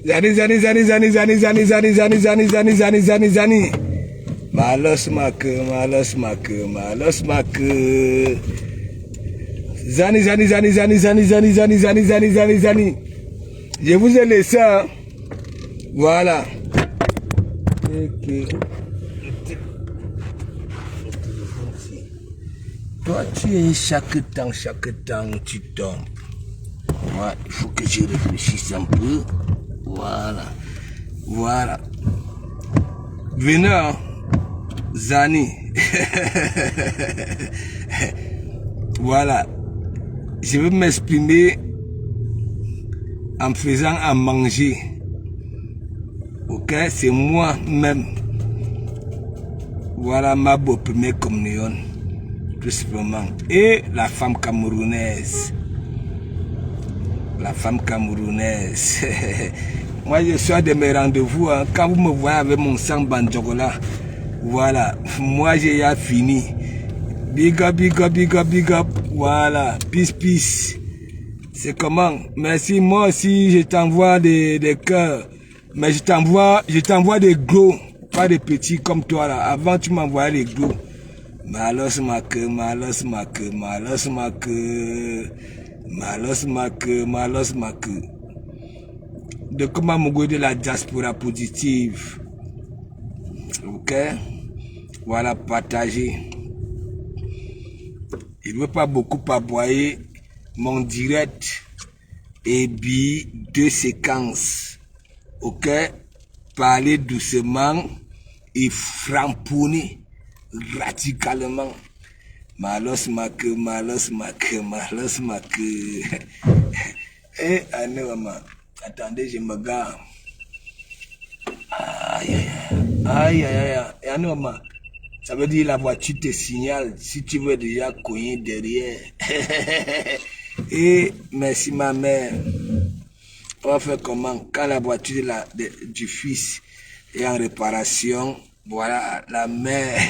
Zani. Malos mak. Zani. Je vous ai laissé, hein? Voilà. Toi, tu es chaque temps, tu tombes. Ouais, il faut que je réfléchisse un peu. Voilà. Venez, hein? Zani. Voilà. Je vais m'exprimer en faisant à manger. Ok, c'est moi-même. Voilà ma beau première communion. Tout simplement. Et la femme camerounaise. Moi, je suis de mes rendez-vous. Hein. Quand vous me voyez avec mon sang banjogola, voilà. Moi, j'ai fini. Big up. Voilà. Peace. C'est comment? Merci. Moi aussi, je t'envoie des cœurs. Mais je t'envoie des gros. Pas des petits comme toi là. Avant, tu m'envoyais les gros. Malos mak. De comment me de la diaspora positive. Ok? Voilà, partager. Il ne veut pas beaucoup aboyer mon direct et puis 2 séquences. Ok? Parler doucement et framponner radicalement. Malos mak. Eh, attendez, je me gare. Aïe. Ça veut dire la voiture te signale si tu veux déjà cogner derrière. Et merci ma mère. On va faire comment? Quand la voiture du fils est en réparation, voilà la mère.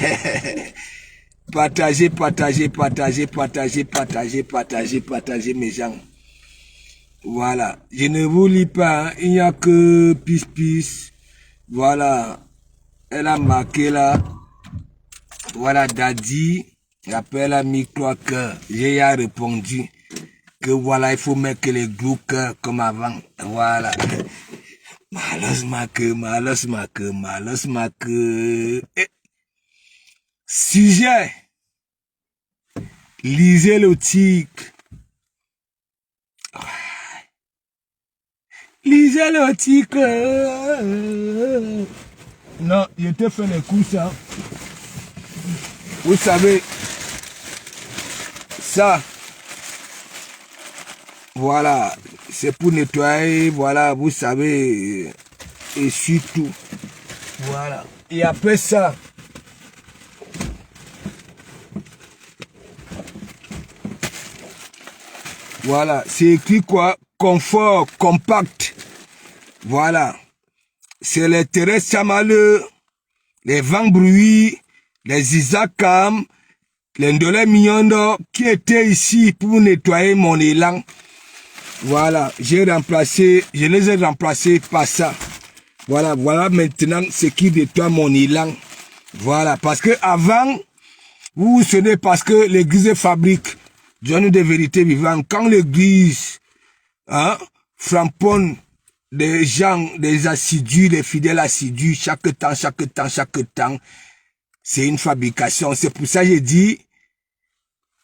Partagez mes gens. Voilà. Je ne vous lis pas, hein. Il n'y a que peace. Voilà. Elle a marqué là. Voilà, Daddy. J'appelle à micro cœur. J'ai répondu que voilà, il faut mettre les gros cœurs comme avant. Voilà. Malos mak. Sujet. Lisez le titre. Lisez le titre. Non, je te fais les coups, ça. Vous savez, ça, voilà, c'est pour nettoyer, voilà, vous savez, et surtout, voilà. Et après ça, voilà, c'est écrit quoi? Confort, compact. Voilà. C'est les Thérèse Chamaleux, les Vents Bruits, les Isakam, les Ndolé Mignondo qui étaient ici pour nettoyer mon élan. Voilà, je les ai remplacés par ça. Voilà maintenant ce qui nettoie mon élan. Voilà, parce que avant, vous vous souvenez, parce que l'église est fabrique, Dieu de vérité vivante. Quand l'église, hein, framponne des gens, des assidus, des fidèles assidus, chaque temps, c'est une fabrication. C'est pour ça que j'ai dit,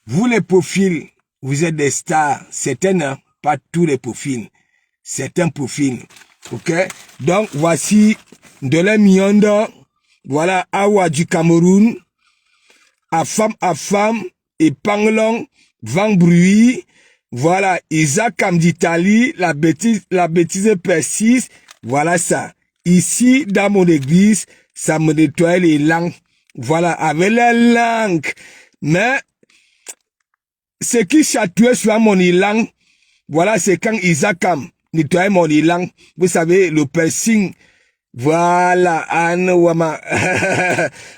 vous les profils, vous êtes des stars, certains, hein, pas tous les profils, certains profils, ok? Donc, voici Ndolé Mignondo, voilà Awa du Cameroun, Afam, et Panglong, Vent Bruit, voilà Isaac d'Italie, la bêtise persiste, voilà ça. Ici, dans mon église, ça me nettoie les langues, voilà, avec les langues. Mais, ce qui chatouait sur mon langue, voilà, c'est quand Isaac nettoyait mon langue, vous savez, le piercing. Voilà, Anne Wama.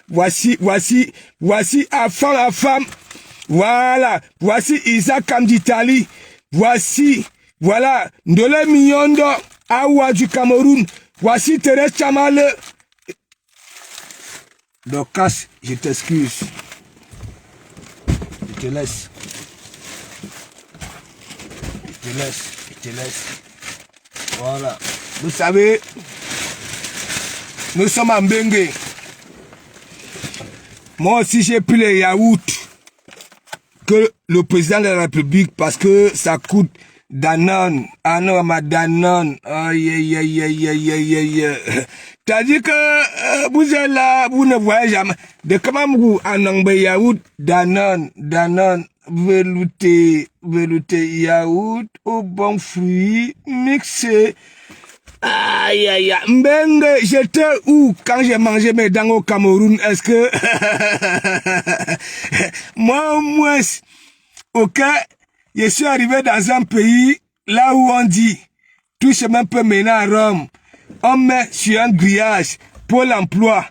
voici, Afam. Voilà, voici Isaac d'Italie. Voici, voilà, Ndolé Mignondo. Awa du Cameroun. Voici Thérèse Chamale. Dorcas, je t'excuse. Je te laisse. Je te laisse. Voilà. Vous savez, nous sommes en Bengue. Moi aussi, j'ai pris les yaourts que le président de la République, parce que ça coûte Danone. Ah non, ma Danone. Aïe, aïe, aïe, aïe, aïe, aïe, aïe. T'as dit que vous êtes là, vous ne voyez jamais. De comment vous en anglais yaourt, Danone, velouté, yaourt, au bon fruit, mixé. Aïe, aïe, aïe. Mbengue, j'étais où quand j'ai mangé mes dents au Cameroun? Est-ce que... Moi, au moins, ok, je suis arrivé dans un pays, là où on dit, tout chemin peut mener à Rome. On met sur un grillage, Pôle emploi.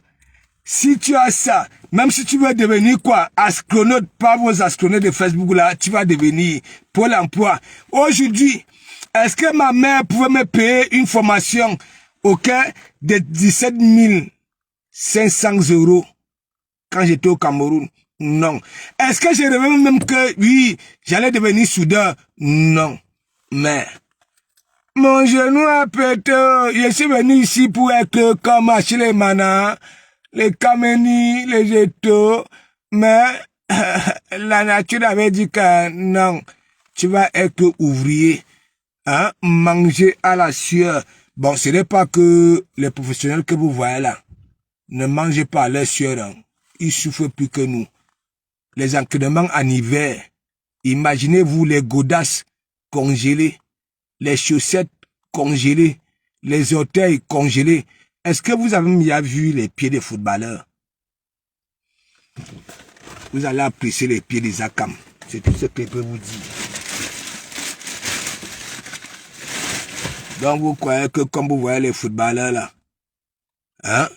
Si tu as ça, même si tu veux devenir quoi, astronaute, pas vos astronautes de Facebook là, tu vas devenir Pôle emploi. Aujourd'hui, est-ce que ma mère pouvait me payer une formation, ok, de 17 500 € quand j'étais au Cameroun? Non. Est-ce que je rêvais même que, oui, j'allais devenir soudeur? Non. Mais, mon genou a pété. Je suis venu ici pour être comme Achille Mana, les Kameni, les Eto. Mais, la nature avait dit que non, tu vas être ouvrier. Hein, manger à la sueur. Bon, ce n'est pas que les professionnels que vous voyez là. Ne mangez pas à la sueur. Hein. Ils souffrent plus que nous. Les entraînements en hiver. Imaginez-vous les godasses congelées, les chaussettes congelées, les orteils congelés. Est-ce que vous avez bien vu les pieds des footballeurs? Vous allez apprécier les pieds des Akam. C'est tout ce que je peux vous dire. Donc vous croyez que comme vous voyez les footballeurs là, hein,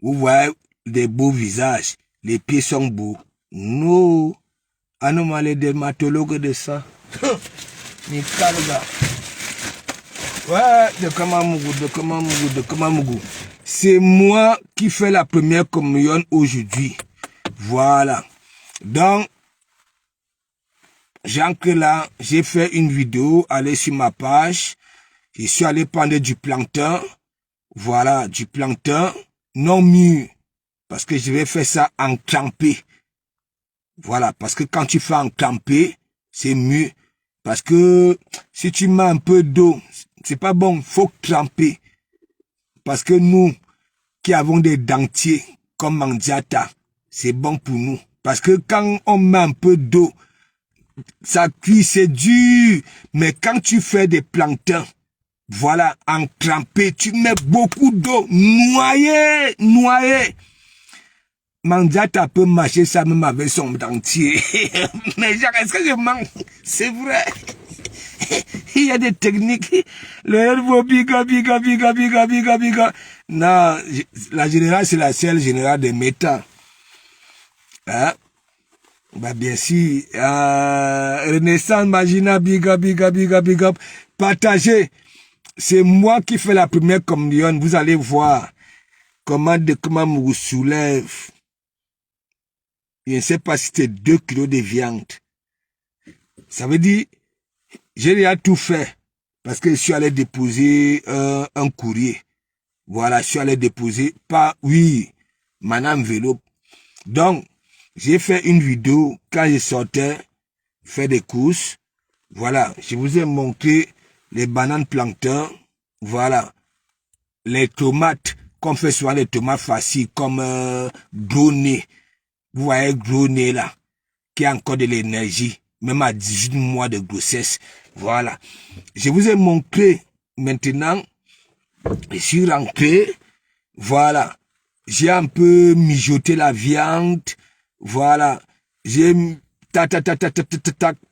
vous voyez des beaux visages, les pieds sont beaux. Non, anomalie les dermatologues de ça. Ni carga. Ouais, de Kamamougou. C'est moi qui fais la première communion aujourd'hui. Voilà. Donc, j'entre là, j'ai fait une vidéo, allez sur ma page. Je suis allé prendre du plancton. Voilà, du plancton non mûr. Parce que je vais faire ça en trempé. Voilà, parce que quand tu fais en trempé, c'est mieux. Parce que si tu mets un peu d'eau, c'est pas bon, faut tremper. Parce que nous, qui avons des dentiers, comme Mandiata, c'est bon pour nous. Parce que quand on met un peu d'eau, ça cuit, c'est dur. Mais quand tu fais des planctons, voilà, en trempé, tu mets beaucoup d'eau, noyé. Mandiata peut mâcher ça même avec son dentier. Mais est-ce que je mange? C'est vrai. Il y a des techniques. Le herbe biga. Non, la générale, c'est la seule générale des métal. Hein? Bah, bien sûr. Renaissance, Magina, biga. Partagez. C'est moi qui fais la première communion. Vous allez voir comment vous soulève. Je ne sais pas si c'était 2 kilos de viande. Ça veut dire, j'ai déjà tout fait. Parce que je suis allé déposer un courrier. Voilà, je suis allé déposer, mon enveloppe. Donc, j'ai fait une vidéo quand je sortais, faire des courses. Voilà, je vous ai montré les bananes plancton. Voilà, les tomates, qu'on fait souvent les tomates faciles, comme gros nez. Vous voyez gros nez là, qui a encore de l'énergie, même à 18 mois de grossesse. Voilà. Je vous ai montré maintenant, je suis rentré, voilà. J'ai un peu mijoté la viande, voilà. J'ai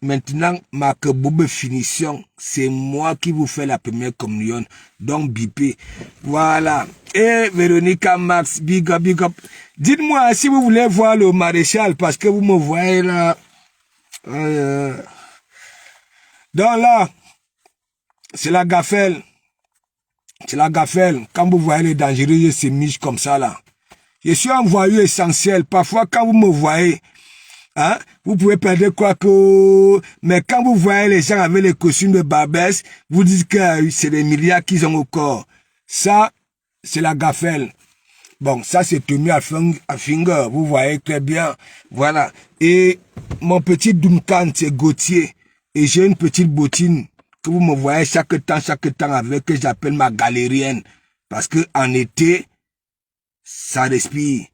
maintenant, ma boube finition, c'est moi qui vous fais la première communion. Donc, bipé. Voilà. Et Véronica Max, big up. Dites-moi si vous voulez voir le maréchal, parce que vous me voyez là. Donc là, c'est la gafelle. C'est la gaffelle. Quand vous voyez les dangereux, je se miche comme ça là. Je suis un voyou essentiel. Parfois, quand vous me voyez, hein, vous pouvez perdre quoi que... Mais quand vous voyez les gens avec les costumes de Barbès, vous dites que c'est des milliards qu'ils ont au corps. Ça, c'est la gaffelle. Bon, ça c'est Tommy à Finger. Vous voyez très bien. Voilà. Et mon petit Duncan, c'est Gauthier. Et j'ai une petite bottine que vous me voyez chaque temps avec, que j'appelle ma galérienne. Parce que en été, ça respire.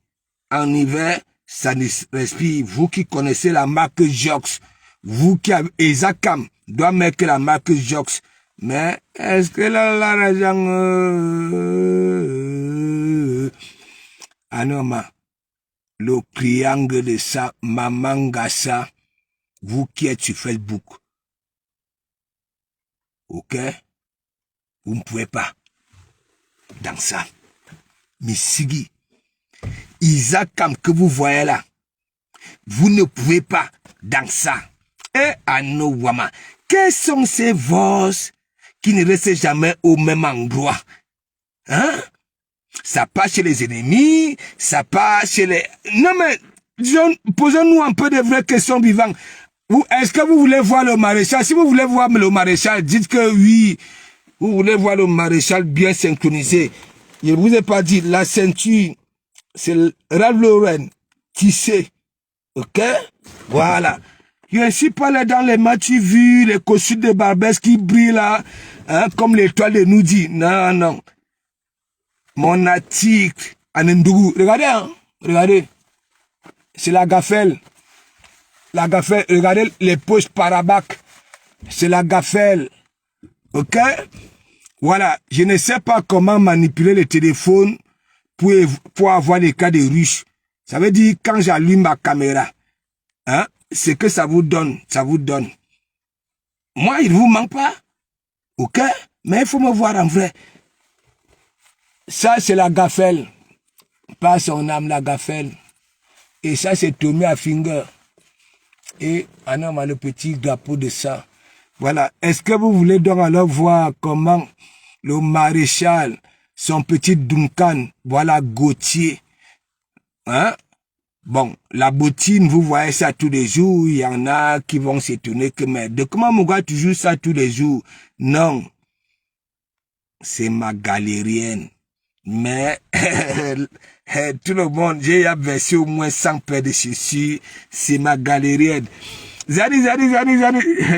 En hiver, ça respire. Vous qui connaissez la marque Jox, vous qui avez Ezakam, doit mettre la marque Jox. Mais est-ce que l'argent Anoma, le triangle de ça, Mamangasa, vous qui êtes sur Facebook, ok, vous ne pouvez pas dans ça. Mais Sigi, Isakam que vous voyez là, vous ne pouvez pas dans ça. Et Anowama, quels sont ces vos qui ne restent jamais au même endroit? Hein? Ça passe chez les ennemis, ça passe chez les... Non mais, posons-nous un peu de vraies questions vivantes. Est-ce que vous voulez voir le maréchal? Si vous voulez voir le maréchal, dites que oui. Vous voulez voir le maréchal bien synchronisé. Je ne vous ai pas dit, la ceinture, c'est Ralph Lauren, tissé. Ok? Voilà. Je ne suis pas là dans les matchs vus, les costumes de Barbès qui brillent là, hein, comme l'étoile de Noudi. Non, non. Mon article, Anendougou. Regardez, hein, regardez. C'est la gaffelle. La gaffelle, regardez les poches parabac. C'est la gaffelle. Ok? Voilà. Je ne sais pas comment manipuler le téléphone pour avoir des cas de ruche. Ça veut dire, quand j'allume ma caméra, hein, c'est que ça vous donne, ça vous donne. Moi, il ne vous manque pas. Ok? Mais il faut me voir en vrai. Ça, c'est la gaffelle. Pas son âme, la gaffelle. Et ça, c'est Tommy à Finger. Et on a le petit drapeau de ça. Voilà. Est-ce que vous voulez donc alors voir comment le maréchal, son petit Duncan, voilà Gauthier, hein? Bon, la bottine, vous voyez ça tous les jours. Il y en a qui vont s'étonner que, mais de comment mon gars tu joues ça tous les jours? Non. C'est ma galérienne. Mais, tout le monde, j'ai versé au moins 100 paires de chaussures. C'est ma galérienne. Zadi.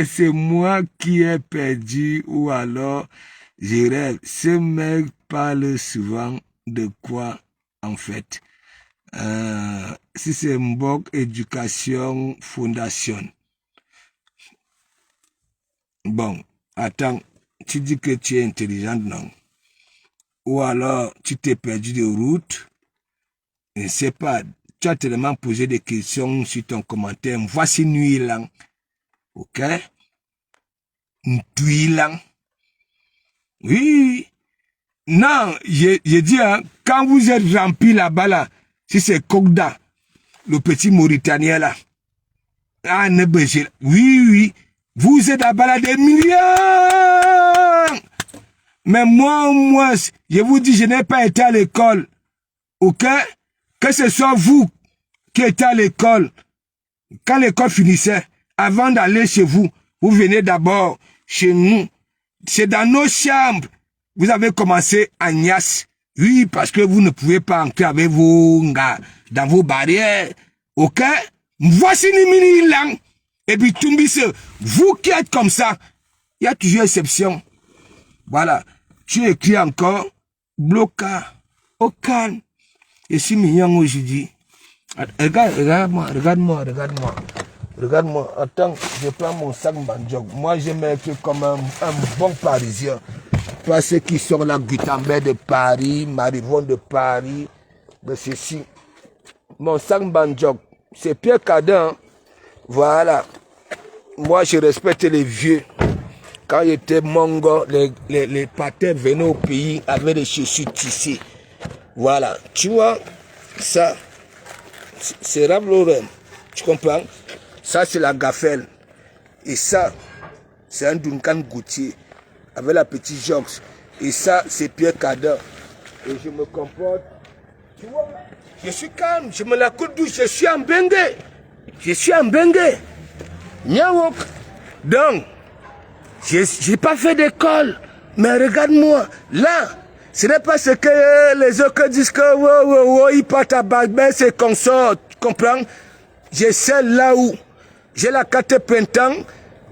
C'est moi qui ai perdu ou alors je rêve. Ce mec parle souvent de quoi, en fait? Si c'est Mbok Education Foundation. Bon, attends, tu dis que tu es intelligente, non? Ou alors tu t'es perdu de route. Je ne sais pas. Tu as tellement posé des questions sur ton commentaire. Voici nuit là. Ok? Nuit là. Oui. Non, j'ai dit, hein, quand vous êtes rempli là-bas, là, si c'est Kogda, le petit Mauritanien là. Ah, oui. Vous êtes là-bas là des millions. Mais moi, je vous dis, je n'ai pas été à l'école. Ok? Que ce soit vous qui êtes à l'école, quand l'école finissait, avant d'aller chez vous, vous venez d'abord chez nous. C'est dans nos chambres. Vous avez commencé à Nias. Oui, parce que vous ne pouvez pas entrer avec vos gars dans vos barrières. Ok? Voici les mini-langues. Et puis, Tumbise, vous qui êtes comme ça, il y a toujours exception. Voilà. Tu écris encore, bloca, au calme. Je suis mignon aujourd'hui. Regarde-moi. Attends, je prends mon sac Banjok. Moi, je m'écris comme un bon Parisien. Toi, ceux qui sont là, Gutenberg de Paris, Marivon de Paris, de ceci. Mon sac Banjok, c'est Pierre Cardin. Hein? Voilà. Moi, je respecte les vieux. Quand j'étais mongo, les patins venaient au pays avec des chaussures tissées. Voilà. Tu vois, ça, c'est Ralph Lauren. Tu comprends? Ça, c'est la gaffelle. Et ça, c'est un Duncan Gauthier avec la petite Jox. Et ça, c'est Pierre Cadin. Et je me comporte, tu vois, je suis calme, je me la coule douce, je suis en bengue. Je suis en bengue. Nyawok. Donc, j'ai pas fait d'école. Mais regarde-moi, là, ce n'est pas ce que les autres disent que ils partent à Bagben, c'est comme ça, tu comprends? Je sais là où j'ai la carte printemps,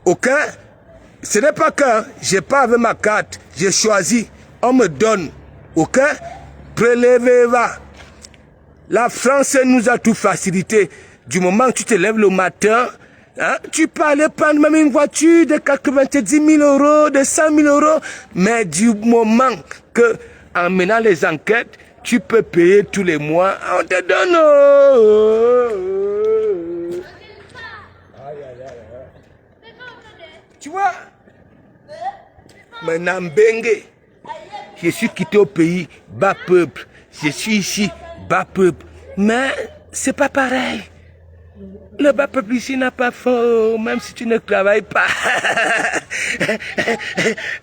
ok? Ce n'est pas que j'ai pas avec ma carte, j'ai choisi, on me donne, ok? Prélevez-va. La France nous a tout facilité. Du moment que tu te lèves le matin, hein, tu peux aller prendre même une voiture de 90 000 euros, de 100 000 euros, mais du moment que, en menant les enquêtes, tu peux payer tous les mois, on te donne. Tu vois? Maintenant, Bengue, je suis quitté au pays, bas peuple. Je suis ici, bas peuple. Mais c'est pas pareil. Le bas peuple ici n'a pas faim, même si tu ne travailles pas.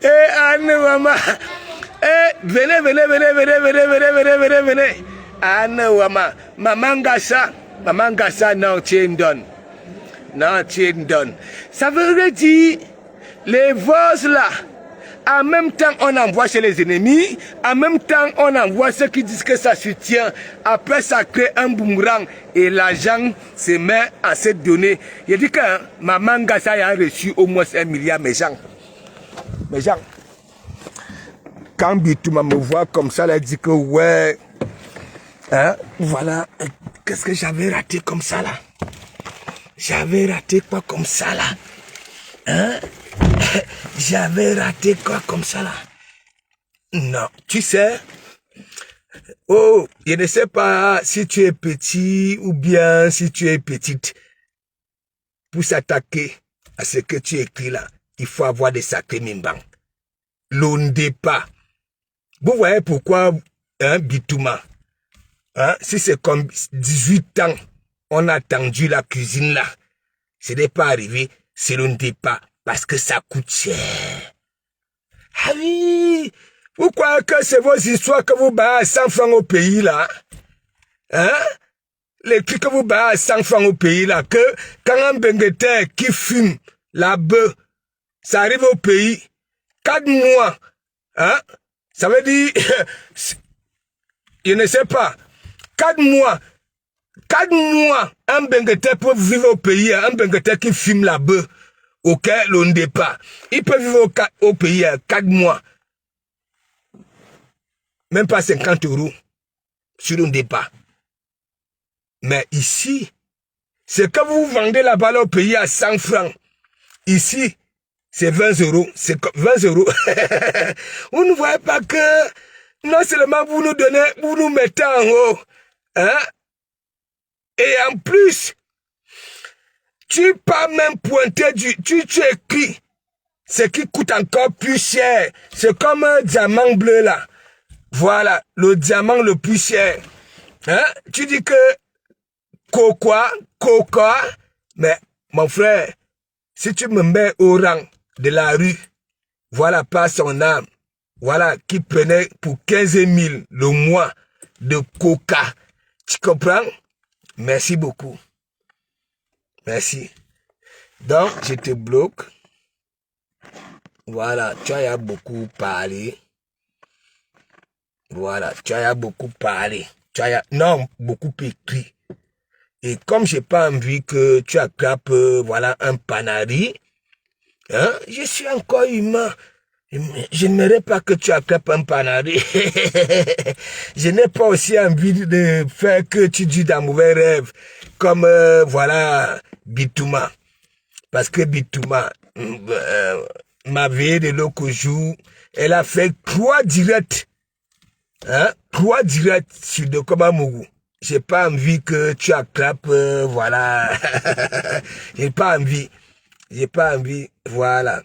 Anne, maman. Venez. Anne, maman. Maman Gassa, non, tu donnes. Non, tu donnes. Ça veut dire, les voses là, en même temps, on envoie chez les ennemis. En même temps, on envoie ceux qui disent que ça soutient. Après, ça crée un boomerang. Et l'argent se met à se donner. Il dit que Maman Gassa a reçu au moins 1 milliard, mes gens. Quand Bitouma me voit comme ça, elle dit que ouais, hein, voilà, qu'est-ce que j'avais raté comme ça là? J'avais raté quoi comme ça là? Hein? J'avais raté quoi comme ça là? Non, tu sais, oh, je ne sais pas si tu es petit ou bien si tu es petite. Pour s'attaquer à ce que tu écris là, il faut avoir des sacrés mimbang. L'ondé pas. Vous voyez pourquoi, hein, Bitouma, hein, si c'est comme 18 ans, on a attendu la cuisine là, ce n'est pas arrivé, c'est l'ondé pas, parce que ça coûte cher. Ah oui, vous croyez que c'est vos histoires que vous battez à 100 francs au pays là? Hein? Les trucs que vous battez à 100 francs au pays là, que quand un bengueteur qui fume la bœuf, ça arrive au pays, 4 mois, hein? Ça veut dire, je ne sais pas, 4 mois, un bengueteur peut vivre au pays, un bengueteur qui fume la bœuf, auquel l'on ne pas. Il peut vivre au pays 4 mois. Même pas 50 euros sur un départ. Mais ici, c'est que vous vendez la balle au pays à 100 francs. Ici, c'est 20 euros. C'est 20 euros. Vous ne voyez pas que non seulement vous nous donnez, vous nous mettez en haut. Hein? Et en plus, tu pas même pointé tu écris ce qui coûte encore plus cher. C'est comme un diamant bleu là. Voilà, le diamant le plus cher. Hein? Tu dis que coca, mais mon frère, si tu me mets au rang de la rue, voilà pas son âme, voilà, qui prenait pour 15 000 le mois de coca. Tu comprends? Merci beaucoup. Merci. Donc, je te bloque. Voilà, tu as beaucoup parlé. Voilà, tu as beaucoup parlé. Non, beaucoup écrit. Et comme j'ai pas envie que tu attrapes, voilà, un panari, hein, je suis encore humain. Je n'aimerais pas que tu attrapes un panari. Je n'ai pas aussi envie de faire que tu dis dans mauvais rêves, comme, voilà, Bitouma. Parce que Bitouma, ma veille de l'autre jour, elle a fait 3 directs. Hein? 3 directs sur de Kobamougou. J'ai pas envie que tu attrapes, voilà. J'ai pas envie, voilà.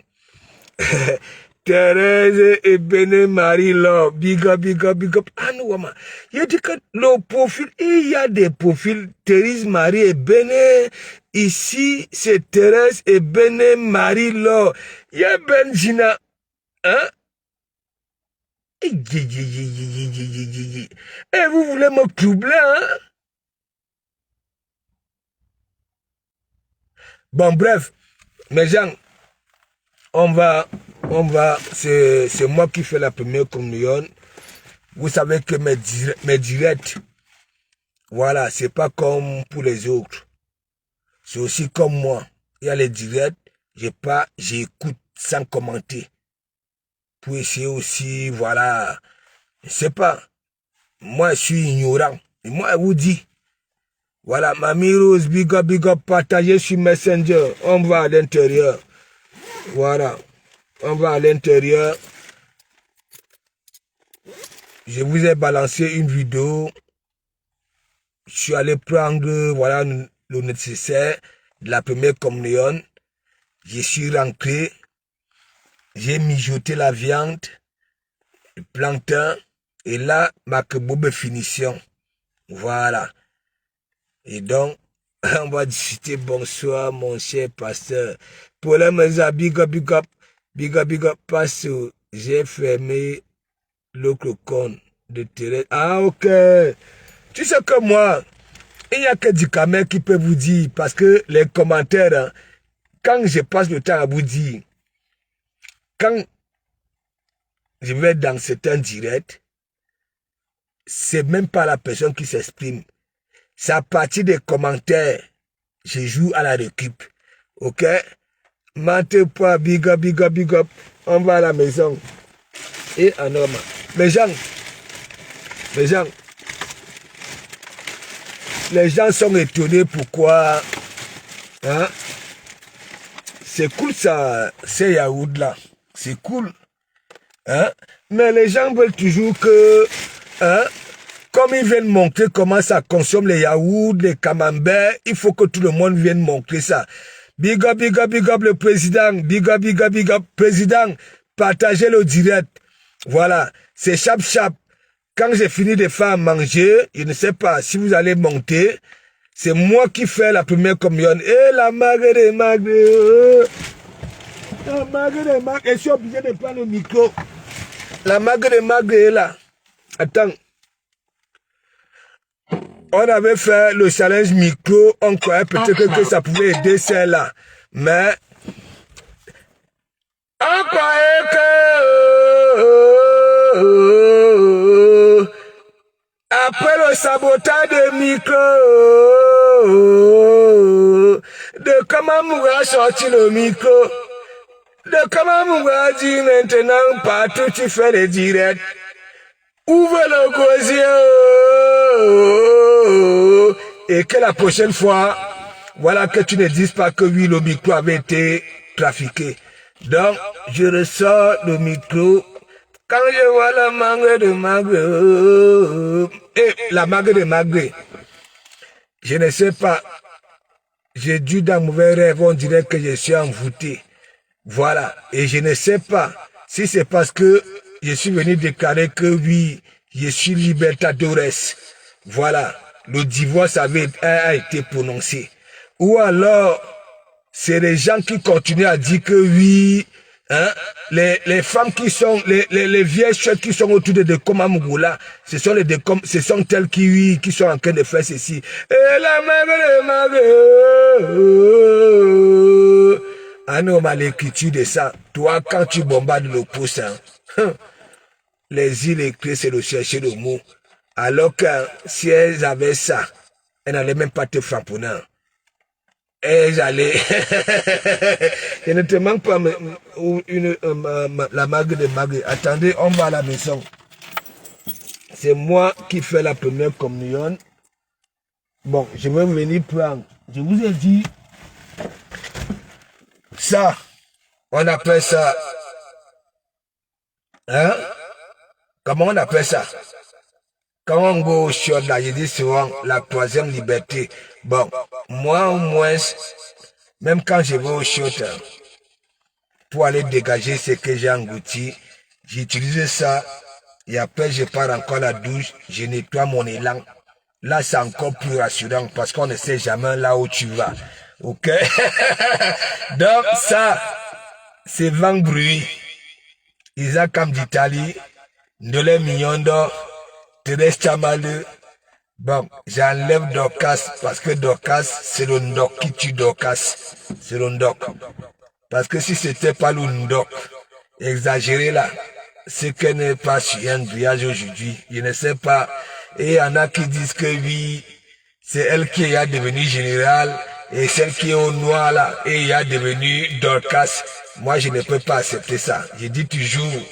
Thérèse et Béné Marie là, big up. Ah non, maman. Il dit que le profil, il y a des profils Thérèse Marie et Béné. Ici, c'est Thérèse et Béné Marie là. Il y a Benjina, hein? Et vous voulez me troubler, hein? Bon, bref, mes gens, on va, c'est moi qui fais la première communion. Vous savez que mes directs, voilà, c'est pas comme pour les autres. C'est aussi comme moi. Il y a les directs, j'écoute sans commenter. Pour essayer aussi, voilà, je sais pas. Moi, je suis ignorant. Et moi, je vous dis, voilà, Mamie Rose, big up, partagez sur Messenger. On va à l'intérieur. Voilà, on va à l'intérieur. Je vous ai balancé une vidéo. Je suis allé prendre, voilà, le nécessaire de la première communion. Je suis rentré. J'ai mijoté la viande, le plantain. Et là, ma kebobe finition. Voilà. Et donc, on va discuter. Bonsoir, mon cher pasteur. Pour la maison, big up, pasteur. J'ai fermé le cocon de Thérèse. Ah, ok. Tu sais que moi, il n'y a que du camel qui peut vous dire, parce que les commentaires, hein, quand je passe le temps à vous dire, quand je vais dans certains directs, c'est même pas la personne qui s'exprime. C'est à partir des commentaires, je joue à la récup. Ok? Mentez pas, big up. On va à la maison. Et en normal. Les gens, les gens sont étonnés pourquoi, hein? C'est cool ça, ces yaourts là. C'est cool. Hein? Mais les gens veulent toujours que, hein, comme ils viennent montrer comment ça consomme les yaourts, les camemberts, il faut que tout le monde vienne montrer ça. Big up le président. Big up, président. Partagez le direct. Voilà. C'est chap. Quand j'ai fini de faire manger, je ne sais pas si vous allez monter, c'est moi qui fais la première communion. Et la magre. La magre. Je suis obligé de prendre le micro. La magre est là. Attends. On avait fait le challenge micro, on croyait peut-être que ça pouvait aider celle-là. Mais on croyait que après le sabotage de micro, de comment Moura sorti le micro, de comment Moura dit maintenant partout tu fais les directs. Ouvre le gosier et que la prochaine fois, voilà, que tu ne dises pas que oui, le micro avait été trafiqué. Donc, je ressors le micro. Quand je vois la magre de magre, et la magre de magre, je ne sais pas, j'ai dû dans mauvais rêve, on dirait que je suis envoûté. Voilà, et je ne sais pas si c'est parce que je suis venu déclarer que oui, je suis libertadores. Voilà, le divorce a été prononcé. Ou alors, c'est les gens qui continuent à dire que oui, hein, les femmes qui sont, les vieilles chouettes qui sont autour de Dekoma Mugula, ce sont elles qui sont en train de faire ceci. Et la magre. Ah non, mais l'écriture de ça, toi, quand tu bombardes le pouce, hein, les îles écrites, c'est de chercher le mot. Alors que si elles avaient ça, elles n'allaient même pas te frapponner. Elles allaient... Je ne te manque pas la magre de magre. Attendez, on va à la maison. C'est moi qui fais la première communion. Bon, je vais venir prendre. Je vous ai dit... Ça, on appelle ça... Hein? Comment on appelle ça? Quand on go au shot là, je dis souvent la troisième liberté. Bon, moi au moins, même quand je vais au shot, pour aller dégager ce que j'ai englouti, j'utilise ça et après je pars encore à la douche, je nettoie mon élan. Là, c'est encore plus rassurant parce qu'on ne sait jamais là où tu vas. Ok? Donc ça, c'est vent bruit. Isaac d'Italie. Ndole Mignondo, Thérèse Tchamaleu. Bon, j'enlève Dorcas parce que Dorcas, c'est le Ndok qui tue Dorcas. C'est le Ndok. Parce que si c'était pas le Ndok, exagéré là, c'est qu'elle n'est pas sur un grillage aujourd'hui. Je ne sais pas. Et il y en a qui disent que oui, c'est elle qui est devenue générale et celle qui est au noir là, et il a devenu Dorcas. Moi, je ne peux pas accepter ça. Je dis toujours,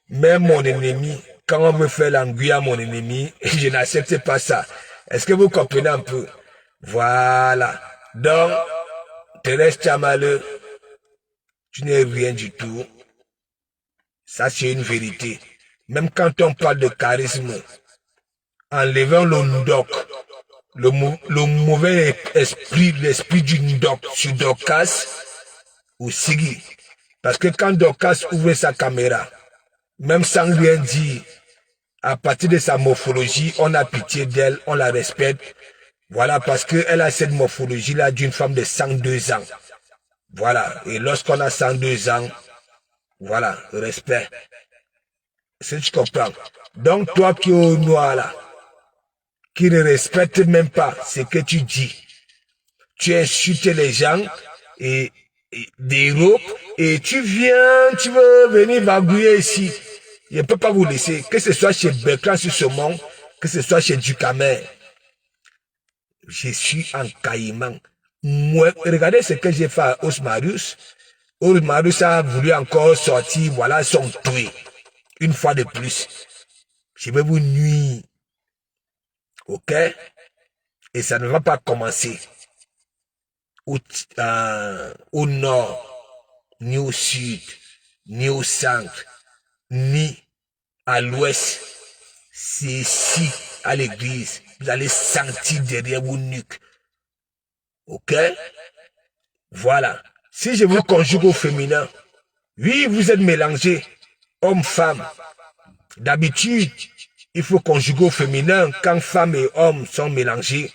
même mon ennemi, quand on me fait l'anguille à mon ennemi, je n'accepte pas ça. Est-ce que vous comprenez un peu? Voilà. Donc, Thérèse Tchamaleu, tu n'es rien du tout. Ça, c'est une vérité. Même quand on parle de charisme, enlevant le Ndok, le mauvais esprit, l'esprit du Ndok sur Dorcas ou Sigui. Parce que quand Dorcas ouvre sa caméra, même sans rien dire, à partir de sa morphologie, on a pitié d'elle, on la respecte. Voilà, parce qu'elle a cette morphologie-là d'une femme de 102 ans. Voilà, et lorsqu'on a 102 ans, voilà, respect. Si tu comprends. Donc toi qui es au noir là, qui ne respecte même pas ce que tu dis, tu insultes les gens et des roues et tu veux venir magouiller ici. Je ne peux pas vous laisser, que ce soit chez Bertrand sur ce monde, que ce soit chez Ducamer. Je suis en caïman. Moi, regardez ce que j'ai fait à Osmarius. Osmarius a voulu encore sortir, voilà son tué. Une fois de plus. Je vais vous nuire. Ok? Et ça ne va pas commencer au nord, ni au sud, ni au centre, ni à l'ouest. C'est ici, à l'église. Vous allez sentir derrière vos nuques. Ok? Voilà. Si je vous conjugue au féminin, oui, vous êtes mélangés, homme-femme. D'habitude, il faut conjuguer au féminin quand femme et homme sont mélangés.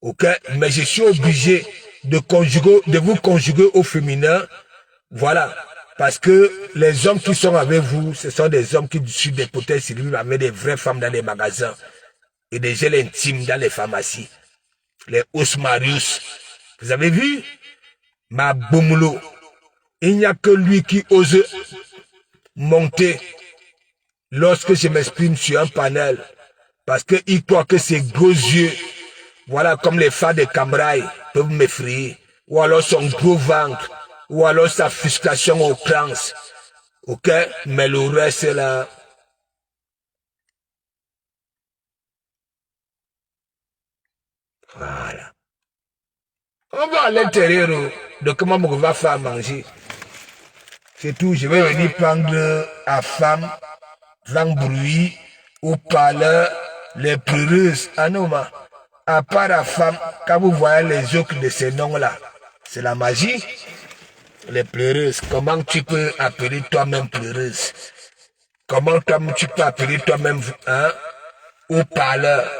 Ok? Mais je suis obligé de vous conjuguer au féminin. Voilà. Parce que les hommes qui sont avec vous, ce sont des hommes qui sont des potents civils avec des vraies femmes dans les magasins et des gels intimes dans les pharmacies. Les Osmarius. Vous avez vu? Ma Boumlo. Il n'y a que lui qui ose monter lorsque je m'exprime sur un panel. Parce qu'il croit que ses gros yeux, voilà, comme les phares de Cambrai, peuvent m'effrayer. Ou alors son gros ventre. Ou alors sa frustration au trans. Ok? Mais le reste là. Voilà. On va à l'intérieur de comment on va faire manger. C'est tout. Je vais venir prendre à femme, vent bruit, au parleur, les pleureuses. Ah non, ma. À part la femme, quand vous voyez les autres de ces noms-là, c'est la magie. Les pleureuses. Comment tu peux appeler toi-même pleureuse? Comment tu peux appeler toi-même au parleur?